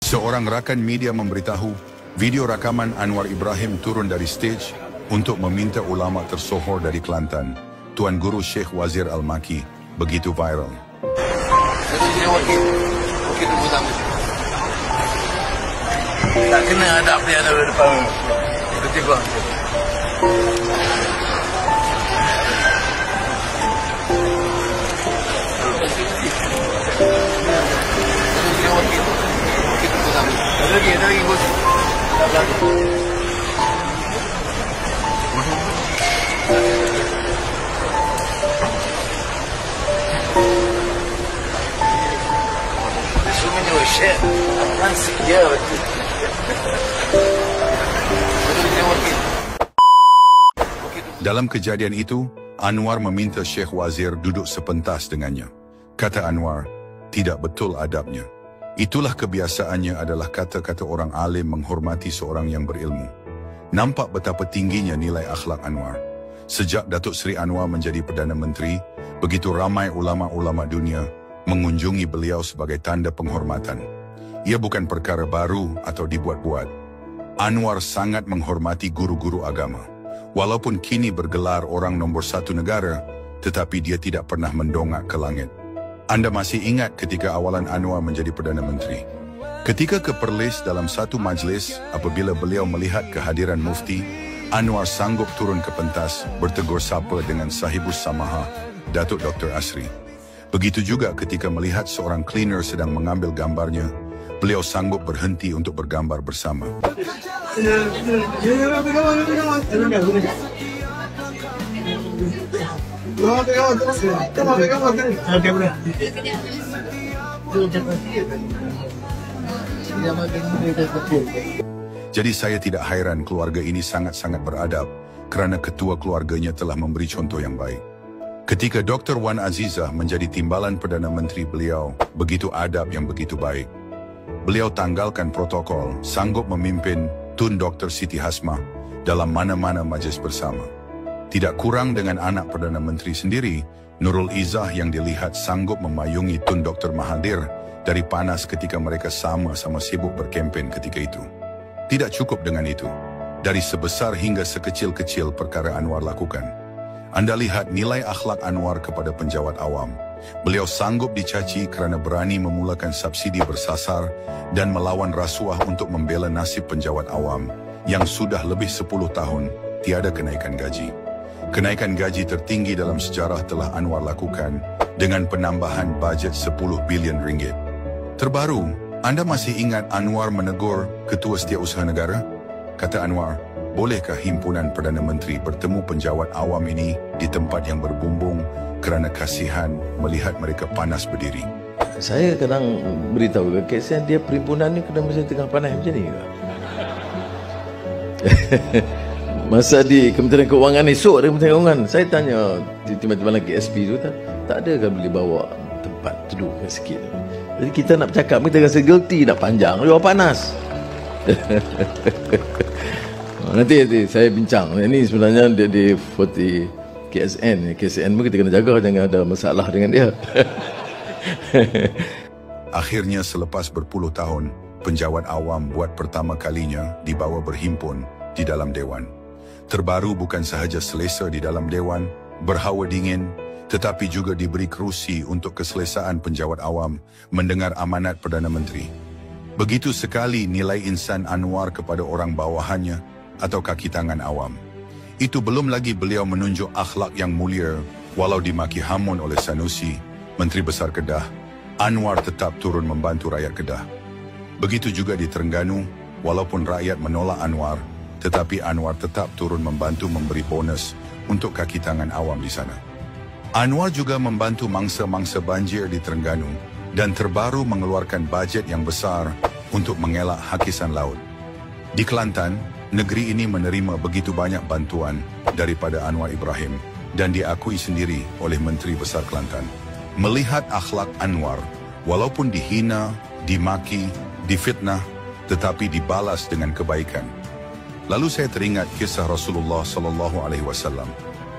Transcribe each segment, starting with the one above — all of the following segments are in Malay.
Seorang rakan media memberitahu video rakaman Anwar Ibrahim turun dari stage untuk meminta ulama tersohor dari Kelantan, Tuan Guru Sheikh Wazir Al-Maki, begitu viral. Tak kena adab dia dari depan. Tiba-tiba. Ada lagi bos. Semuanya shit. Nanti dia. Dalam kejadian itu, Anwar meminta Sheikh Wazir duduk sepentas dengannya. Kata Anwar, tidak betul adabnya. Itulah kebiasaannya adalah kata-kata orang alim menghormati seorang yang berilmu. Nampak betapa tingginya nilai akhlak Anwar. Sejak Datuk Seri Anwar menjadi Perdana Menteri, begitu ramai ulama-ulama dunia mengunjungi beliau sebagai tanda penghormatan. Ia bukan perkara baru atau dibuat-buat. Anwar sangat menghormati guru-guru agama. Walaupun kini bergelar orang nombor 1 negara, tetapi dia tidak pernah mendongak ke langit. Anda masih ingat ketika awalan Anwar menjadi Perdana Menteri? Ketika ke Perlis dalam satu majlis, apabila beliau melihat kehadiran mufti, Anwar sanggup turun ke pentas, bertegur sapa dengan sahibus samaha, Datuk Dr. Asri. Begitu juga ketika melihat seorang cleaner sedang mengambil gambarnya, beliau sanggup berhenti untuk bergambar bersama. Jadi saya tidak heran keluarga ini sangat-sangat beradab kerana ketua keluarganya telah memberi contoh yang baik. Ketika Dr. Wan Azizah menjadi timbalan Perdana Menteri beliau, begitu adab yang begitu baik. Beliau tanggalkan protokol, sanggup memimpin Tun Dr. Siti Hasmah dalam mana-mana majlis bersama. Tidak kurang dengan anak Perdana Menteri sendiri, Nurul Izzah yang dilihat sanggup memayungi Tun Dr. Mahathir dari panas ketika mereka sama-sama sibuk berkempen ketika itu. Tidak cukup dengan itu, dari sebesar hingga sekecil-kecil perkara Anwar lakukan. Anda lihat nilai akhlak Anwar kepada penjawat awam. Beliau sanggup dicaci kerana berani memulakan subsidi bersasar dan melawan rasuah untuk membela nasib penjawat awam yang sudah lebih 10 tahun tiada kenaikan gaji. Kenaikan gaji tertinggi dalam sejarah telah Anwar lakukan dengan penambahan bajet 10 bilion ringgit. Terbaru, Anda masih ingat Anwar menegur Ketua Setiausaha Negara? Kata Anwar, bolehkah himpunan Perdana Menteri bertemu penjawat awam ini di tempat yang berbumbung kerana kasihan melihat mereka panas berdiri? Saya kadang beritahu ke KSN, dia perhimpunan ni kena mesti tengah panas macam ni ke? Masa di Kementerian Keuangan esok ada Kementerian Keuangan, saya tanya tiba-tiba lagi SP tu, tak ada kan boleh bawa tempat duduk sikit. Jadi kita nak bercakap, kita rasa guilty, nak panjang, luar panas. Nanti saya bincang. Ini sebenarnya dia di 40 KSN. KSN pun kita kena jaga, jangan ada masalah dengan dia. Akhirnya selepas berpuluh tahun, penjawat awam buat pertama kalinya dibawa berhimpun di dalam Dewan. Terbaru bukan sahaja selesa di dalam Dewan, berhawa dingin, tetapi juga diberi kerusi untuk keselesaan penjawat awam mendengar amanat Perdana Menteri. Begitu sekali nilai insan Anwar kepada orang bawahannya atau kaki tangan awam. Itu belum lagi beliau menunjuk akhlak yang mulia, walau dimaki hamun oleh Sanusi, Menteri Besar Kedah, Anwar tetap turun membantu rakyat Kedah. Begitu juga di Terengganu, walaupun rakyat menolak Anwar, tetapi Anwar tetap turun membantu memberi bonus untuk kaki tangan awam di sana. Anwar juga membantu mangsa-mangsa banjir di Terengganu dan terbaru mengeluarkan bajet yang besar untuk mengelak hakisan laut. Di Kelantan, negeri ini menerima begitu banyak bantuan daripada Anwar Ibrahim dan diakui sendiri oleh Menteri Besar Kelantan. Melihat akhlak Anwar, walaupun dihina, dimaki, difitnah, tetapi dibalas dengan kebaikan. Lalu saya teringat kisah Rasulullah SAW.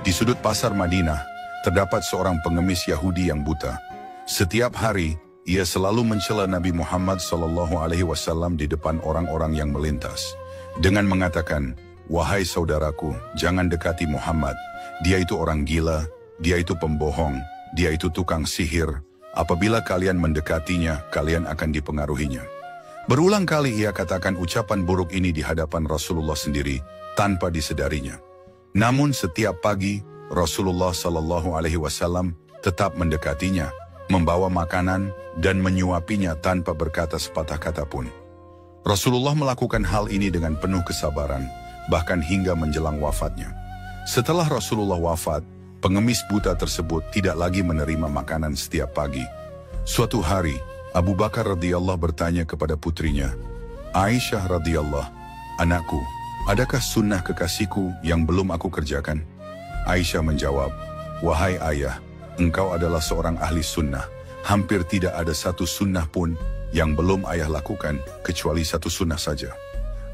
Di sudut pasar Madinah, terdapat seorang pengemis Yahudi yang buta. Setiap hari, Ia selalu mencela Nabi Muhammad SAW di depan orang-orang yang melintas. Dengan mengatakan, "Wahai saudaraku, jangan dekati Muhammad. Dia itu orang gila, dia itu pembohong, dia itu tukang sihir. Apabila kalian mendekatinya, kalian akan dipengaruhinya." Berulang kali ia katakan ucapan buruk ini di hadapan Rasulullah sendiri, tanpa disedarinya. Namun setiap pagi, Rasulullah SAW tetap mendekatinya, membawa makanan, dan menyuapinya tanpa berkata sepatah kata pun. Rasulullah melakukan hal ini dengan penuh kesabaran, bahkan hingga menjelang wafatnya. Setelah Rasulullah wafat, pengemis buta tersebut tidak lagi menerima makanan setiap pagi. Suatu hari, Abu Bakar radhiyallahu bertanya kepada putrinya, "Aisyah radhiyallahu, anakku, adakah sunnah kekasihku yang belum aku kerjakan?" Aisyah menjawab, "Wahai ayah, engkau adalah seorang ahli sunnah. Hampir tidak ada satu sunnah pun yang belum ayah lakukan, kecuali satu sunnah saja."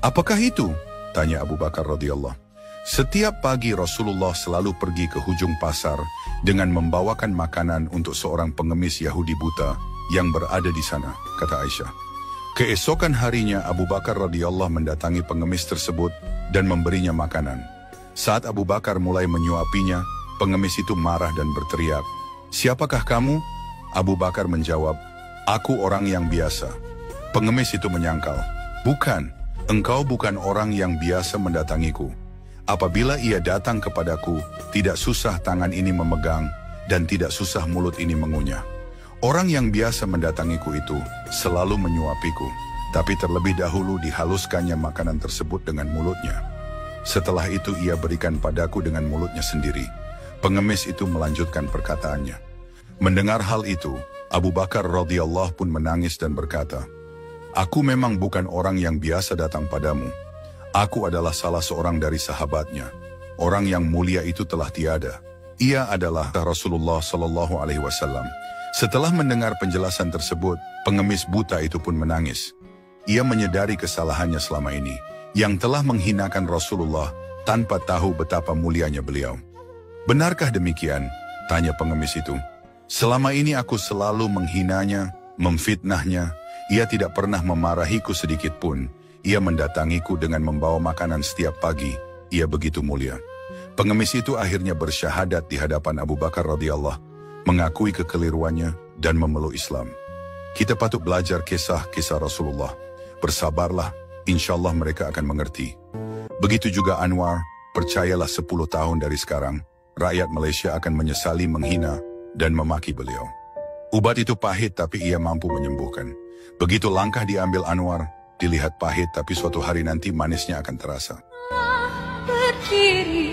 "Apakah itu?" tanya Abu Bakar radhiyallahu. "Setiap pagi Rasulullah selalu pergi ke hujung pasar dengan membawakan makanan untuk seorang pengemis Yahudi buta yang berada di sana," kata Aisyah. Keesokan harinya Abu Bakar radhiyallahu mendatangi pengemis tersebut dan memberinya makanan. Saat Abu Bakar mulai menyuapinya, pengemis itu marah dan berteriak, "Siapakah kamu?" Abu Bakar menjawab, "Aku orang yang biasa." Pengemis itu menyangkal, "Bukan, engkau bukan orang yang biasa mendatangiku. Apabila ia datang kepadaku, tidak susah tangan ini memegang dan tidak susah mulut ini mengunyah. Orang yang biasa mendatangiku itu selalu menyuapiku, tapi terlebih dahulu dihaluskannya makanan tersebut dengan mulutnya. Setelah itu ia berikan padaku dengan mulutnya sendiri." Pengemis itu melanjutkan perkataannya. Mendengar hal itu, Abu Bakar radhiyallahu pun menangis dan berkata, "Aku memang bukan orang yang biasa datang padamu. Aku adalah salah seorang dari sahabatnya. Orang yang mulia itu telah tiada. Ia adalah Rasulullah SAW." Setelah mendengar penjelasan tersebut, pengemis buta itu pun menangis. Ia menyadari kesalahannya selama ini, yang telah menghinakan Rasulullah tanpa tahu betapa mulianya beliau. "Benarkah demikian?" tanya pengemis itu. "Selama ini aku selalu menghinanya, memfitnahnya. Ia tidak pernah memarahiku sedikit pun. Ia mendatangiku dengan membawa makanan setiap pagi. Ia begitu mulia." Pengemis itu akhirnya bersyahadat di hadapan Abu Bakar radhiyallahu, mengakui kekeliruannya dan memeluk Islam. Kita patut belajar kisah-kisah Rasulullah. Bersabarlah, insyaallah mereka akan mengerti. Begitu juga Anwar, percayalah 10 tahun dari sekarang, rakyat Malaysia akan menyesali menghina dan memaki beliau. Ubat itu pahit tapi ia mampu menyembuhkan. Begitu langkah diambil Anwar, dilihat pahit tapi suatu hari nanti manisnya akan terasa. Berdiri